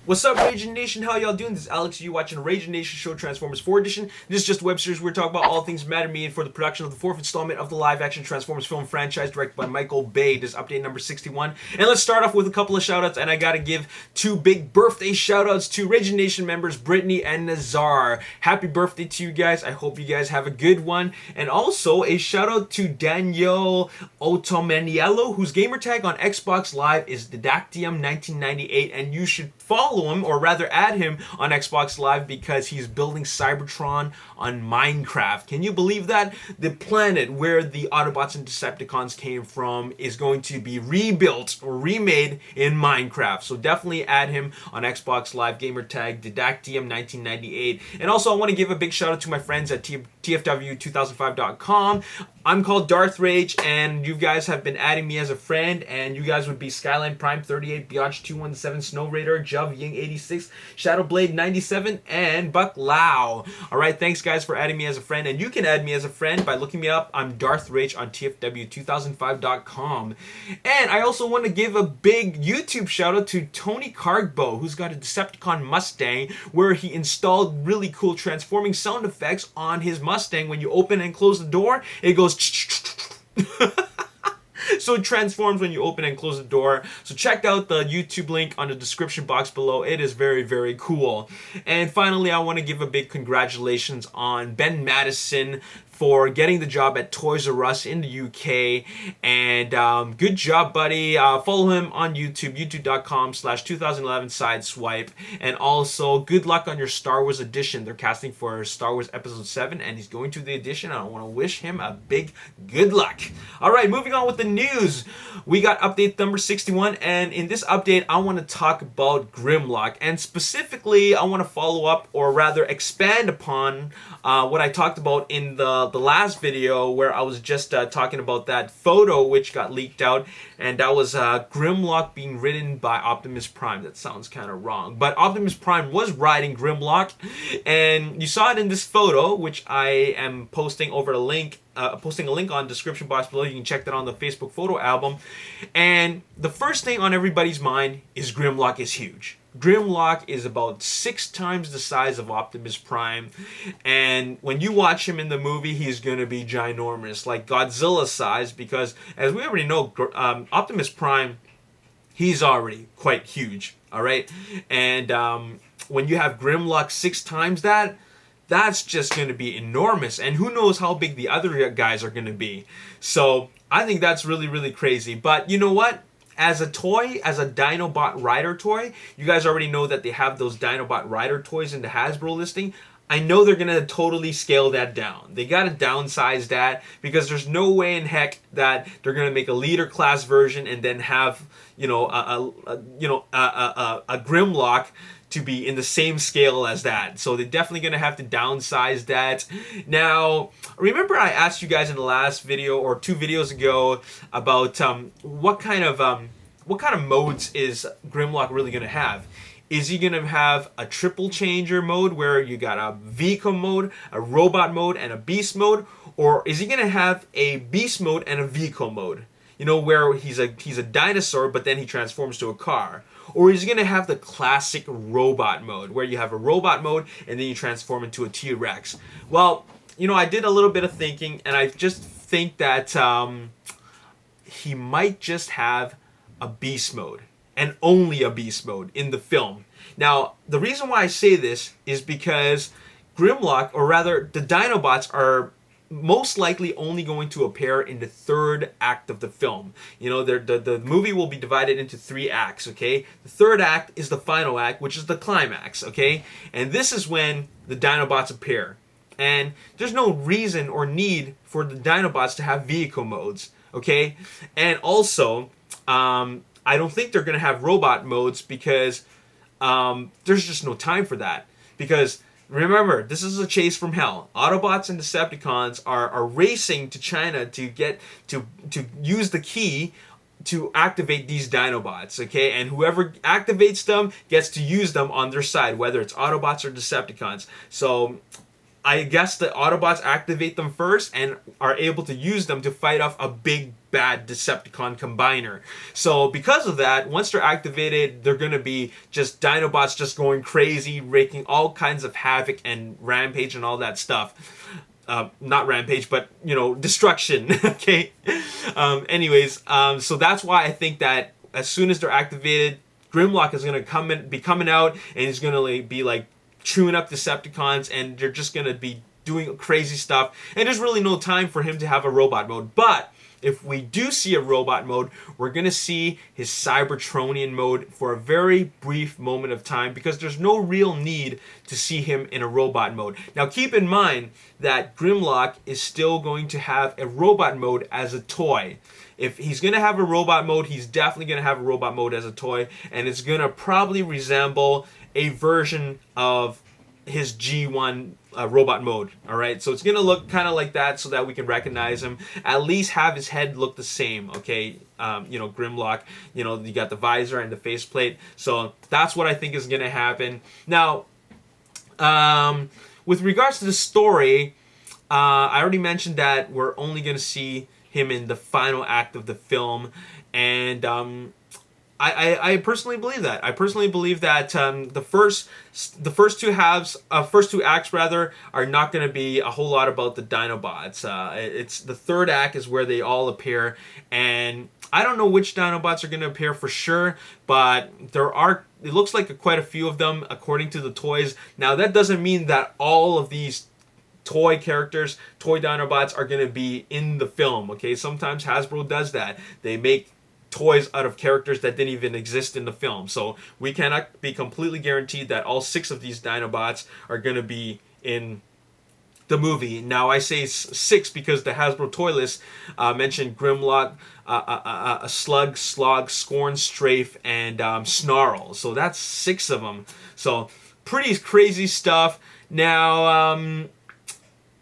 What's up, Ragin Nation? How y'all doing? This is Alex. You watching Ragin Nation Show Transformers 4 Edition. This is just a web series where we talk about all things matter to me and for the production of the fourth installment of the live-action Transformers film franchise directed by Michael Bay. This is update number 61. And let's start off with a couple of shoutouts, and I gotta give two big birthday shoutouts to Ragin Nation members Brittany and Nazar. Happy birthday to you guys. I hope you guys have a good one. And also a shoutout to Daniel Otomaniello, whose gamertag on Xbox Live is Didactium1998, and you should follow him, or rather add him on Xbox Live, because he's building Cybertron on Minecraft. Can you believe that? The planet where the Autobots and Decepticons came from is going to be rebuilt or remade in Minecraft. So definitely add him on Xbox Live, gamertag Didactium1998. And also I want to give a big shout out to my friends at TF4 2005.com. I'm called Darth Rage, and you guys have been adding me as a friend, and you guys would be Skyline Prime 38, Biatch 217, Snow Raider, Juv Ying 86, Shadowblade 97, and Buck Lau. Alright, thanks guys for adding me as a friend, and you can add me as a friend by looking me up. I'm Darth Rage on TF4 2005.com. And I also want to give a big YouTube shout out to Tony Kargbo, who's got a Decepticon Mustang where he installed really cool transforming sound effects on his Mustang. When you open and close the door, it goes so it transforms when you open and close the door. So check out the YouTube link on the description box below. It is very, very cool. And finally, I want to give a big congratulations on Ben Madison for getting the job at Toys R Us in the UK. And good job, buddy. Follow him on YouTube, youtube.com/2011sideswipe. And also, good luck on your Star Wars edition. They're casting for Star Wars Episode 7, and he's going to the edition. I want to wish him a big good luck. All right, moving on with the news. We got update number 61, and in this update, I want to talk about Grimlock. And specifically, I want to follow up, or rather expand upon what I talked about in the last video, where I was just talking about that photo which got leaked out, and that was Grimlock being ridden by Optimus Prime. That sounds kind of wrong, but Optimus Prime was riding Grimlock, and you saw it in this photo, which I am posting over a link. Posting a link on the description box below. You can check that on the Facebook photo album. And the first thing on everybody's mind is Grimlock is huge. Grimlock is about 6 times the size of Optimus Prime, and when you watch him in the movie, he's going to be ginormous, like Godzilla size, because as we already know, Optimus Prime, he's already quite huge, alright? And when you have Grimlock 6 times that, that's just going to be enormous, and who knows how big the other guys are going to be. So I think that's really, really crazy. But you know what? As a toy, as a Dinobot Rider toy, you guys already know that they have those Dinobot Rider toys in the Hasbro listing. I know they're going to totally scale that down. They got to downsize that, because there's no way in heck that they're going to make a leader class version and then have, a Grimlock to be in the same scale as that. So they're definitely going to have to downsize that. Now, remember I asked you guys in the last video or 2 videos ago about what kind of modes is Grimlock really going to have? Is he going to have a triple changer mode where you got a vehicle mode, a robot mode, and a beast mode? Or is he going to have a beast mode and a vehicle mode? You know, where he's a dinosaur, but then he transforms to a car. Or is he going to have the classic robot mode, where you have a robot mode and then you transform into a T-Rex? Well, I did a little bit of thinking, and I just think that he might just have a beast mode, and only a beast mode in the film. Now, the reason why I say this is because Grimlock, or rather the Dinobots, are most likely only going to appear in the 3rd act of the film. The movie will be divided into 3 acts, okay? The 3rd act is the final act, which is the climax, okay? And this is when the Dinobots appear. And there's no reason or need for the Dinobots to have vehicle modes, okay? And also, I don't think they're going to have robot modes, because there's just no time for that. Because remember, this is a chase from hell. Autobots and Decepticons are racing to China to get to use the key to activate these Dinobots, okay? And whoever activates them gets to use them on their side, whether it's Autobots or Decepticons. So I guess the Autobots activate them first and are able to use them to fight off a big bad Decepticon combiner. So because of that, once they're activated, they're going to be just Dinobots just going crazy, wreaking all kinds of havoc and rampage and all that stuff. Not rampage, but, you know, destruction. Okay. So that's why I think that as soon as they're activated, Grimlock is going to be coming out, and he's going to be like chewing up Decepticons, and they're just going to be doing crazy stuff. And there's really no time for him to have a robot mode. But if we do see a robot mode, we're going to see his Cybertronian mode for a very brief moment of time, because there's no real need to see him in a robot mode. Now keep in mind that Grimlock is still going to have a robot mode as a toy. If he's going to have a robot mode, he's definitely going to have a robot mode as a toy, and it's going to probably resemble a version of his G1 robot mode. All right, so it's gonna look kind of like that, so that we can recognize him. At least have his head look the same. Okay, you know, Grimlock. You know, you got the visor and the faceplate. So that's what I think is gonna happen. Now, with regards to the story, I already mentioned that we're only gonna see him in the final act of the film, and I personally believe that. I personally believe that the first two acts rather are not going to be a whole lot about the Dinobots. It's the third act is where they all appear, and I don't know which Dinobots are going to appear for sure, but there are. It looks like quite a few of them according to the toys. Now that doesn't mean that all of these toy characters, toy Dinobots, are going to be in the film. Okay, sometimes Hasbro does that. They make toys out of characters that didn't even exist in the film. So we cannot be completely guaranteed that all 6 of these Dinobots are going to be in the movie. Now I say 6 because the Hasbro toy list mentioned Grimlock, Slug, Scorn, Strafe, and Snarl. So that's 6 of them. So pretty crazy stuff. Now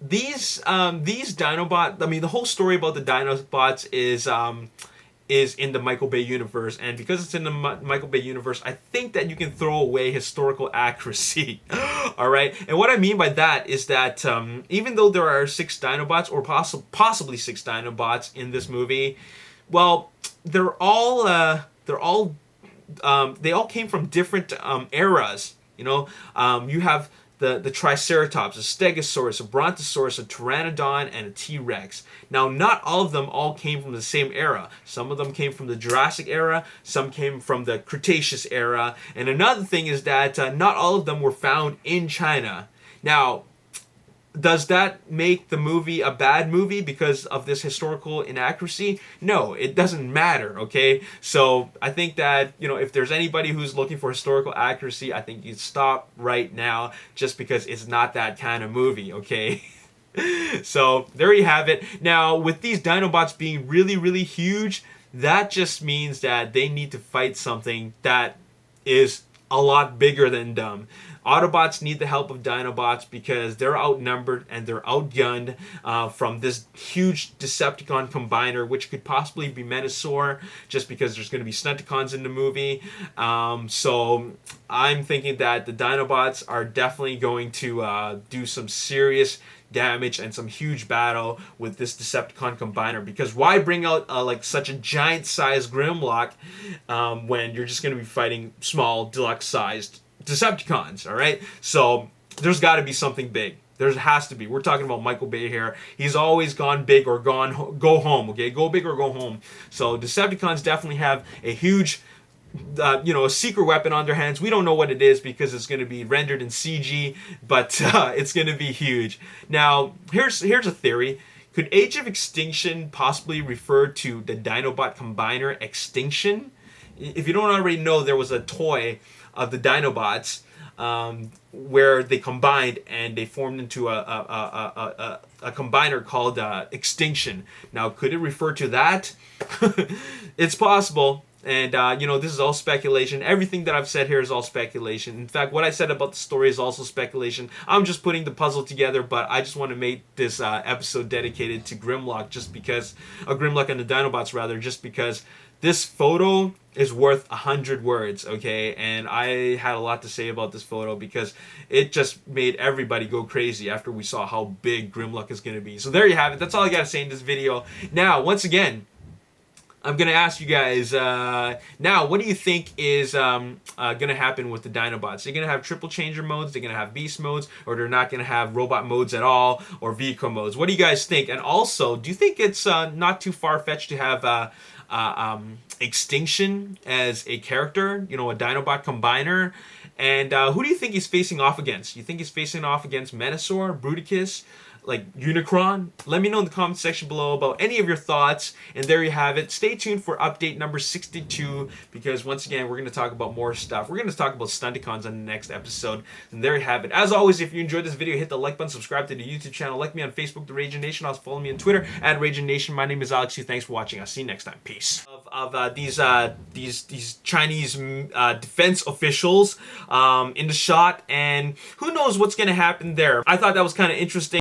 these Dinobots, I mean, the whole story about the Dinobots is in the Michael Bay universe, and because it's in the Michael Bay universe, I think that you can throw away historical accuracy. All right, and what I mean by that is that even though there are 6 Dinobots, or possibly 6 Dinobots in this movie, well, they all came from different eras. You know, you have the Triceratops, a Stegosaurus, a Brontosaurus, a Pteranodon, and a T-Rex. Now, not all of them all came from the same era. Some of them came from the Jurassic era, some came from the Cretaceous era, and another thing is that not all of them were found in China. Now, does that make the movie a bad movie because of this historical inaccuracy? No, it doesn't matter, okay? So I think that, you know, if there's anybody who's looking for historical accuracy, I think you'd stop right now, just because it's not that kind of movie, okay? So there you have it. Now, with these Dinobots being really, really huge, that just means that they need to fight something that is a lot bigger than them. Autobots need the help of Dinobots because they're outnumbered and they're outgunned from this huge Decepticon combiner, which could possibly be Menasor, just because there's going to be Stunticons in the movie. So I'm thinking that the Dinobots are definitely going to do some serious damage and some huge battle with this Decepticon combiner, because why bring out like such a giant sized Grimlock when you're just going to be fighting small deluxe sized Decepticons? All right, so there's got to be something big. There has to be. We're talking about Michael Bay here. He's always gone big or go home. Okay, go big or go home. So Decepticons definitely have a huge a secret weapon on their hands. We don't know what it is because it's going to be rendered in CG, but it's going to be huge. Now, here's a theory. Could Age of Extinction possibly refer to the Dinobot Combiner Extinction? If you don't already know, there was a toy of the Dinobots where they combined and they formed into a combiner called Extinction. Now, could it refer to that? It's possible. And, this is all speculation. Everything that I've said here is all speculation. In fact, what I said about the story is also speculation. I'm just putting the puzzle together, but I just want to make this episode dedicated to Grimlock, Grimlock and the Dinobots, rather, just because this photo is worth 100 words, okay? And I had a lot to say about this photo because it just made everybody go crazy after we saw how big Grimlock is going to be. So there you have it. That's all I got to say in this video. Now, once again, I'm going to ask you guys, now, what do you think is going to happen with the Dinobots? They're going to have triple changer modes, they're going to have beast modes, or they're not going to have robot modes at all, or vehicle modes? What do you guys think? And also, do you think it's not too far-fetched to have Extinction as a character, you know, a Dinobot combiner? And who do you think he's facing off against? You think he's facing off against Menasor, Bruticus, like Unicron? Let me know in the comment section below about any of your thoughts. And there you have it. Stay tuned for update number 62, because once again, we're going to talk about more stuff. We're going to talk about Stunticons on the next episode. And there you have it. As always, if you enjoyed this video, hit the like button, subscribe to the YouTube channel, like me on Facebook, The Ragin Nation. Also follow me on Twitter at Ragin Nation. My name is Alex. Thanks for watching. I'll see you next time. Peace. Of these Chinese defense officials in the shot, and who knows what's going to happen there. I thought that was kind of interesting.